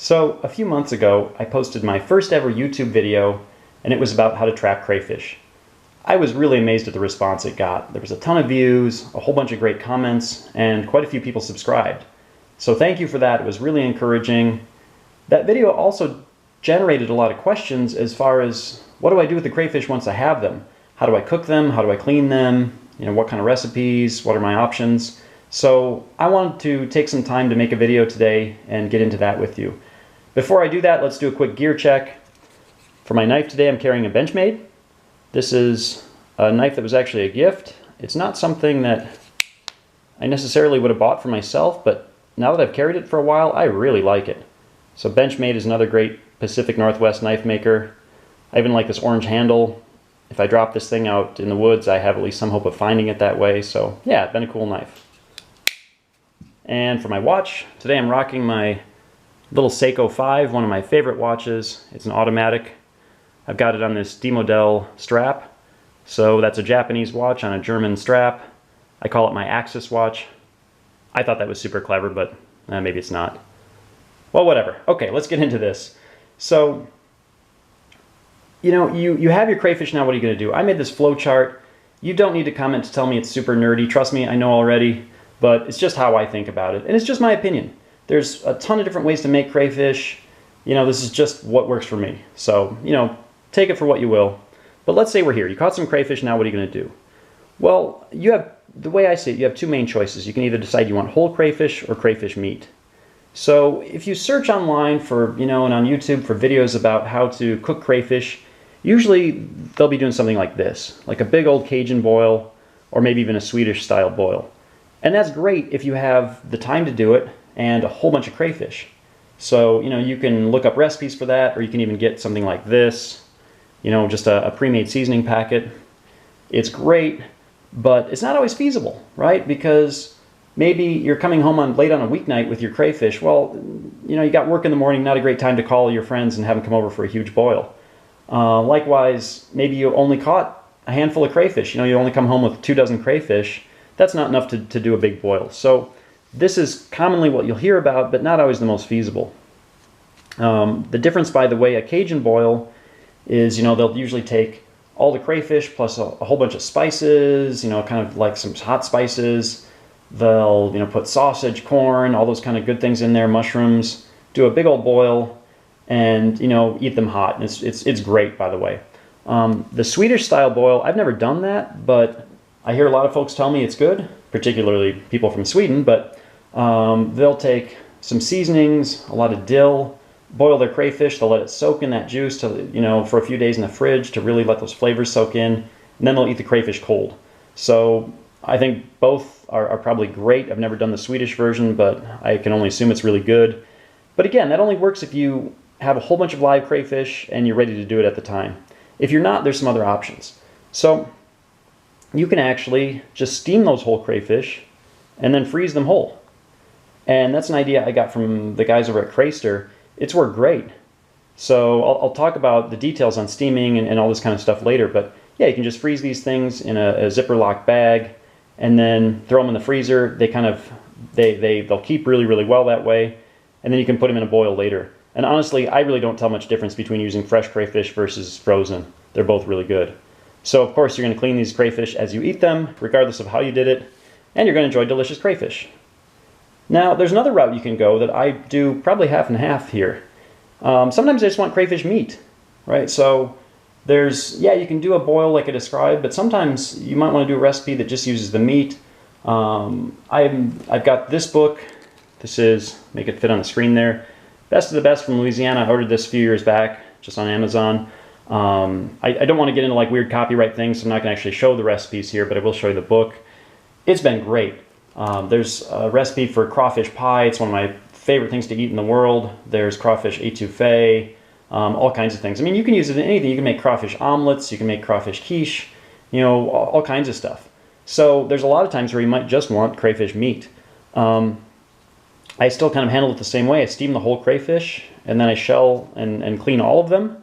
So a few months ago, I posted my first ever YouTube video, and it was about how to trap crayfish. I was really amazed at the response it got. There was a ton of views, a whole bunch of great comments, and quite a few people subscribed. So thank you for that. It was really encouraging. That video also generated a lot of questions as far as what do I do with the crayfish once I have them? How do I cook them? How do I clean them? What kind of recipes? What are my options? So I wanted to take some time to make a video today and get into that with you. Before I do that, let's do a quick gear check. For my knife today, I'm carrying a Benchmade. This is a knife that was actually a gift. It's not something that I necessarily would have bought for myself, but now that I've carried it for a while, I really like it. So Benchmade is another great Pacific Northwest knife maker. I even like this orange handle. If I drop this thing out in the woods, I have at least some hope of finding it that way. So yeah, it's been a cool knife. And for my watch, today I'm rocking my little Seiko 5, one of my favorite watches. It's an automatic. I've got it on this Di-Modell strap. So that's a Japanese watch on a German strap. I call it my Axis watch. I thought that was super clever, but maybe it's not. Well, whatever. Okay, let's get into this. So, you have your crayfish now. What are you going to do? I made this flow chart. You don't need to comment to tell me it's super nerdy. Trust me, I know already, but it's just how I think about it. And it's just my opinion. There's a ton of different ways to make crayfish. This is just what works for me. So, take it for what you will. But let's say we're here. You caught some crayfish. Now what are you going to do? Well, the way I see it, you have two main choices. You can either decide you want whole crayfish or crayfish meat. So if you search online for, and on YouTube for videos about how to cook crayfish, usually they'll be doing something like this, like a big old Cajun boil, or maybe even a Swedish style boil. And that's great if you have the time to do it and a whole bunch of crayfish. So, you can look up recipes for that, or you can even get something like this, just a pre-made seasoning packet. It's great, but it's not always feasible, right? Because maybe you're coming home late on a weeknight with your crayfish. Well, you got work in the morning, not a great time to call your friends and have them come over for a huge boil. Likewise, maybe you only caught a handful of crayfish. You only come home with 24 crayfish. That's not enough to do a big boil. So this is commonly what you'll hear about, but not always the most feasible. The difference, by the way, a Cajun boil is, they'll usually take all the crayfish plus a whole bunch of spices, kind of like some hot spices. They'll, put sausage, corn, all those kind of good things in there, mushrooms, do a big old boil, and, eat them hot. And it's great, by the way. The Swedish style boil, I've never done that, but I hear a lot of folks tell me it's good, particularly people from Sweden, but they'll take some seasonings, a lot of dill, boil their crayfish. They'll let it soak in that juice for a few days in the fridge to really let those flavors soak in, and then they'll eat the crayfish cold. So I think both are probably great. I've never done the Swedish version, but I can only assume it's really good. But again, that only works if you have a whole bunch of live crayfish and you're ready to do it at the time. If you're not, there's some other options. So you can actually just steam those whole crayfish and then freeze them whole. And that's an idea I got from the guys over at Crayster. It's worked great. So I'll talk about the details on steaming and all this kind of stuff later. But yeah, you can just freeze these things in a zipper lock bag and then throw them in the freezer. They'll keep really, really well that way. And then you can put them in a boil later. And honestly, I really don't tell much difference between using fresh crayfish versus frozen. They're both really good. So of course you're going to clean these crayfish as you eat them, regardless of how you did it, and you're going to enjoy delicious crayfish. Now there's another route you can go that I do probably half and half here. Sometimes I just want crayfish meat, right? So you can do a boil like I described, but sometimes you might want to do a recipe that just uses the meat. I've got this book. This is, make it fit on the screen there, Best of the Best from Louisiana. I ordered this a few years back just on Amazon. I don't want to get into like weird copyright things, so I'm not going to actually show the recipes here, but I will show you the book. It's been great. There's a recipe for crawfish pie. It's one of my favorite things to eat in the world. There's crawfish étouffée, all kinds of things. I mean, you can use it in anything. You can make crawfish omelets, you can make crawfish quiche, all kinds of stuff. So there's a lot of times where you might just want crayfish meat. I still kind of handle it the same way. I steam the whole crayfish, and then I shell and clean all of them.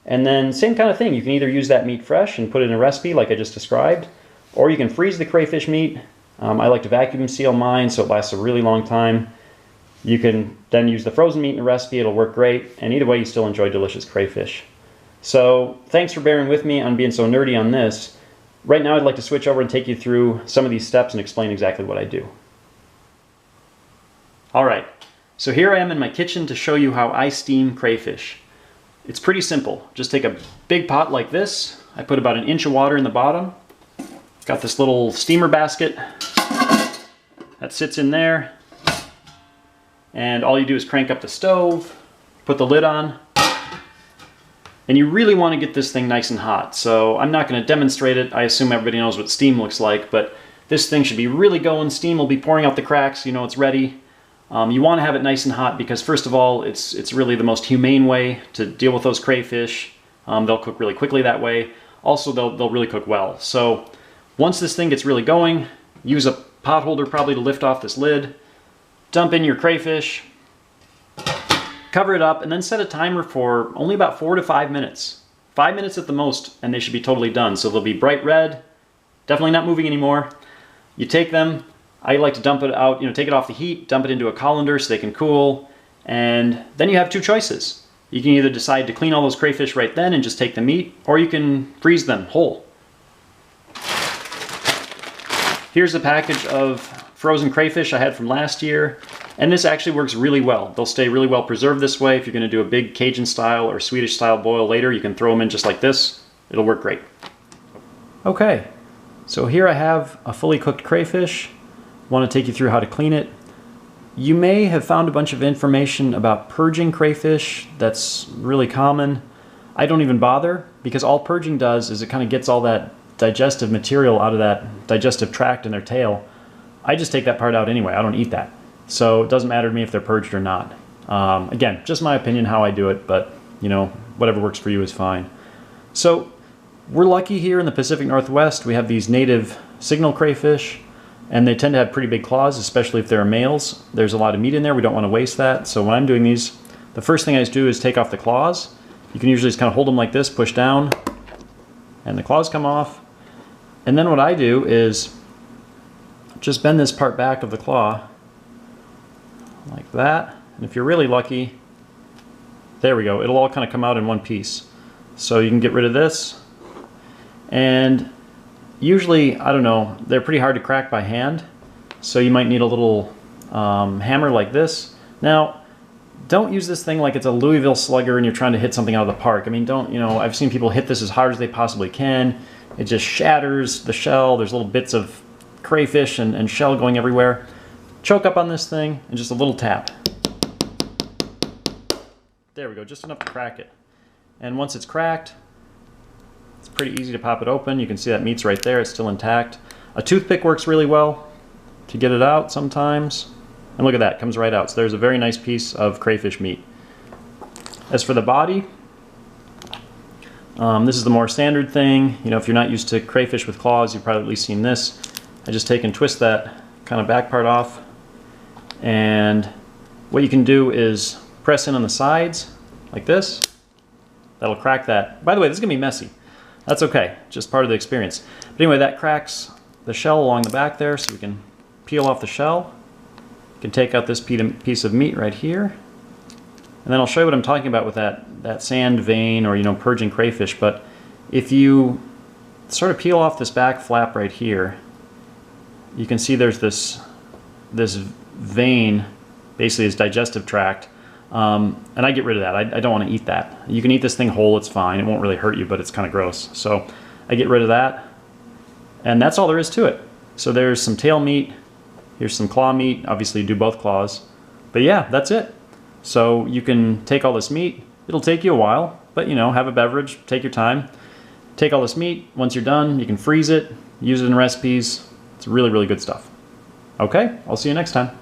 And then same kind of thing. You can either use that meat fresh and put it in a recipe like I just described, or you can freeze the crayfish meat. I like to vacuum seal mine so it lasts a really long time. You can then use the frozen meat in a recipe, it'll work great, and either way you still enjoy delicious crayfish. So thanks for bearing with me on being so nerdy on this. Right now I'd like to switch over and take you through some of these steps and explain exactly what I do. Alright, so here I am in my kitchen to show you how I steam crayfish. It's pretty simple. Just take a big pot like this. I put about 1 inch of water in the bottom. Got this little steamer basket that sits in there. And all you do is crank up the stove, put the lid on, and you really want to get this thing nice and hot. So I'm not going to demonstrate it. I assume everybody knows what steam looks like, but this thing should be really going. Steam will be pouring out the cracks, you know it's ready. You want to have it nice and hot because first of all, it's really the most humane way to deal with those crayfish. They'll cook really quickly that way. Also, they'll really cook well. So once this thing gets really going, use a pot holder probably to lift off this lid. Dump in your crayfish, cover it up, and then set a timer for only about 4 to 5 minutes. 5 minutes at the most, and they should be totally done. So they'll be bright red, definitely not moving anymore. You take them, I like to dump it out, take it off the heat, dump it into a colander so they can cool, and then you have 2 choices. You can either decide to clean all those crayfish right then and just take the meat, or you can freeze them whole. Here's a package of frozen crayfish I had from last year, and this actually works really well. They'll stay really well preserved this way. If you're going to do a big Cajun style or Swedish style boil later, you can throw them in just like this. It'll work great. Okay, so here I have a fully cooked crayfish. Want to take you through how to clean it. You may have found a bunch of information about purging crayfish. That's really common. I don't even bother because all purging does is it kind of gets all that digestive material out of that digestive tract in their tail. I just take that part out anyway. I don't eat that. So it doesn't matter to me if they're purged or not. Again, just my opinion how I do it, but whatever works for you is fine. So we're lucky here in the Pacific Northwest. We have these native signal crayfish, and they tend to have pretty big claws, especially if they're males. There's a lot of meat in there. We don't want to waste that. So when I'm doing these, the first thing I do is take off the claws. You can usually just kind of hold them like this, push down, and the claws come off. And then what I do is just bend this part back of the claw like that. And if you're really lucky, there we go. It'll all kind of come out in one piece. So you can get rid of this. And usually, I don't know, they're pretty hard to crack by hand. So you might need a little hammer like this. Now, don't use this thing like it's a Louisville Slugger and you're trying to hit something out of the park. I mean, I've seen people hit this as hard as they possibly can. It just shatters the shell. There's little bits of crayfish and shell going everywhere. Choke up on this thing and just a little tap. There we go, just enough to crack it. And once it's cracked, it's pretty easy to pop it open. You can see that meat's right there, it's still intact. A toothpick works really well to get it out sometimes. And look at that, it comes right out. So there's a very nice piece of crayfish meat. As for the body, this is the more standard thing. If you're not used to crayfish with claws, you've probably at least seen this. I just take and twist that kind of back part off. And what you can do is press in on the sides like this. That'll crack that. By the way, this is going to be messy. That's okay, just part of the experience. But anyway, that cracks the shell along the back there, so we can peel off the shell. You can take out this piece of meat right here. And then I'll show you what I'm talking about with that sand vein or purging crayfish. But if you sort of peel off this back flap right here, you can see there's this vein, basically his digestive tract, and I get rid of that. I don't want to eat that. You can eat this thing whole, it's fine. It won't really hurt you, but it's kind of gross. So I get rid of that, and that's all there is to it. So there's some tail meat, here's some claw meat. Obviously you do both claws, but yeah, that's it. So you can take all this meat. It'll take you a while, but have a beverage, take your time. Take all this meat. Once you're done, you can freeze it, use it in recipes. It's really, really good stuff. Okay, I'll see you next time.